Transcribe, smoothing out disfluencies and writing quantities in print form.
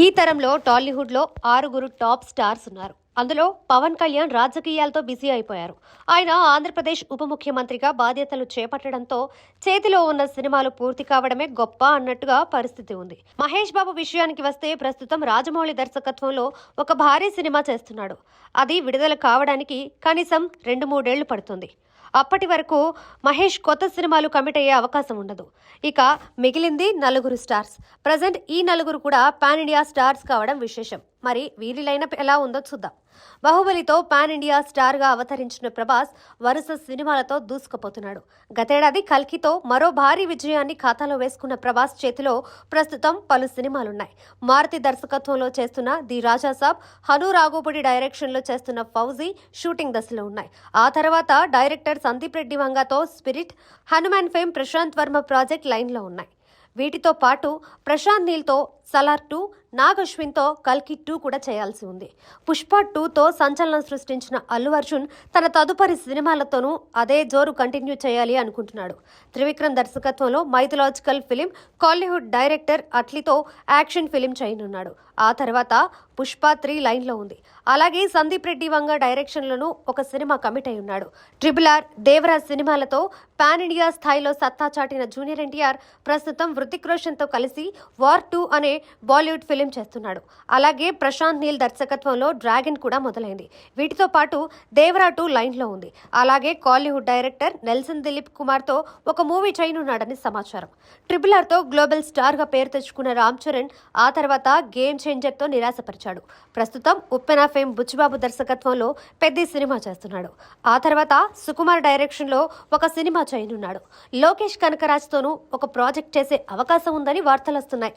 ఈ తరంలో టాలీవుడ్లో 6 టాప్ స్టార్స్ ఉన్నారు. అందులో పవన్ కళ్యాణ్ రాజకీయాలతో బిజీ అయిపోయారు. ఆయన ఆంధ్రప్రదేశ్ ఉప ముఖ్యమంత్రిగా బాధ్యతలు చేపట్టడంతో చేతిలో ఉన్న సినిమాలు పూర్తి కావడమే గొప్ప అన్నట్టుగా పరిస్థితి ఉంది. మహేష్ బాబు విషయానికి వస్తే ప్రస్తుతం రాజమౌళి దర్శకత్వంలో ఒక భారీ సినిమా చేస్తున్నాడు. అది విడుదల కావడానికి కనీసం 2-3 ఏళ్లు పడుతుంది. అప్పటి వరకు మహేష్ కొత్త సినిమాలు కమిట్ అయ్యే అవకాశం ఉండదు. ఇక మిగిలింది 4 స్టార్స్. ప్రజెంట్ ఈ 4 కూడా పాన్ ఇండియా స్టార్స్ కావడం విశేషం. మరి వీరి లైనప్ ఎలా ఉందో చూద్దాం. బాహుబలితో పాన్ ఇండియా స్టార్ గా అవతరించిన ప్రభాస్ వరుస సినిమాలతో దూసుకుపోతున్నాడు. గతేడాది కల్కితో మరో భారీ విజయాన్ని ఖాతాలో వేసుకున్న ప్రభాస్ చేతిలో ప్రస్తుతం పలు సినిమాలున్నాయి. మారుతి దర్శకత్వంలో చేస్తున్న ది రాజాసాబ్, హను రాఘోపుడి డైరెక్షన్ లో చేస్తున్న ఫౌజీ షూటింగ్ దశలో ఉన్నాయి. ఆ తర్వాత డైరెక్టర్ సందీప్ రెడ్డి వంగాతో Spirit, Hanuman fame Prashanth Varma project line లో ఉన్నాయి. వీటితో పాటు ప్రశాంత్ నీల్తో సలార్ 2, నాగ్ అశ్విన్తో కల్కి 2 కూడా చేయాల్సి ఉంది. పుష్ప 2తో సంచలనం సృష్టించిన అల్లు అర్జున్ తన తదుపరి సినిమాలతోనూ అదే జోరు కంటిన్యూ చేయాలి అనుకుంటున్నాడు. త్రివిక్రమ్ దర్శకత్వంలో మైథలాజికల్ ఫిలిం, కాలీవుడ్ డైరెక్టర్ అట్లీతో యాక్షన్ ఫిలిం చేయనున్నాడు. ఆ తర్వాత పుష్ప 3 లైన్లో ఉంది. అలాగే సందీప్ రెడ్డి వంగ డైరెక్షన్లోనూ ఒక సినిమా కమిట్ అయి ఉన్నాడు. RRR, దేవరాజ్ సినిమాలతో పాన్ ఇండియా స్థాయిలో సత్తా చాటిన జూనియర్ ఎన్టీఆర్ ప్రస్తుతం హృతిక్ రోషన్తో కలిసి వార్ 2 అనే బాలీవుడ్ ఫిలిం చేస్తున్నాడు. అలాగే ప్రశాంత్ నీల్ దర్శకత్వంలో డ్రాగన్ కూడా మొదలైంది. వీటితో పాటు దేవరా 2 లైన్లో ఉంది. అలాగే కాలీవుడ్ డైరెక్టర్ నెల్సన్ దిలీప్ కుమార్తో ఒక మూవీ చేయనున్నాడని సమాచారం. RRRతో గ్లోబల్ స్టార్గా పేరు తెచ్చుకున్న రామ్ చరణ్ ఆ తర్వాత గేమ్ చేంజర్తో నిరాశపరిచాడు. ప్రస్తుతం ఉప్పెన ఫేమ్ బుచ్చిబాబు దర్శకత్వంలో పెద్ద సినిమా చేస్తున్నాడు. ఆ తర్వాత సుకుమార్ డైరెక్షన్లో ఒక సినిమా చేయనున్నాడు. లోకేష్ కనకరాజ్తోనూ ఒక ప్రాజెక్ట్ చేసే అవకాశం ఉందని వార్తలు వస్తున్నాయి.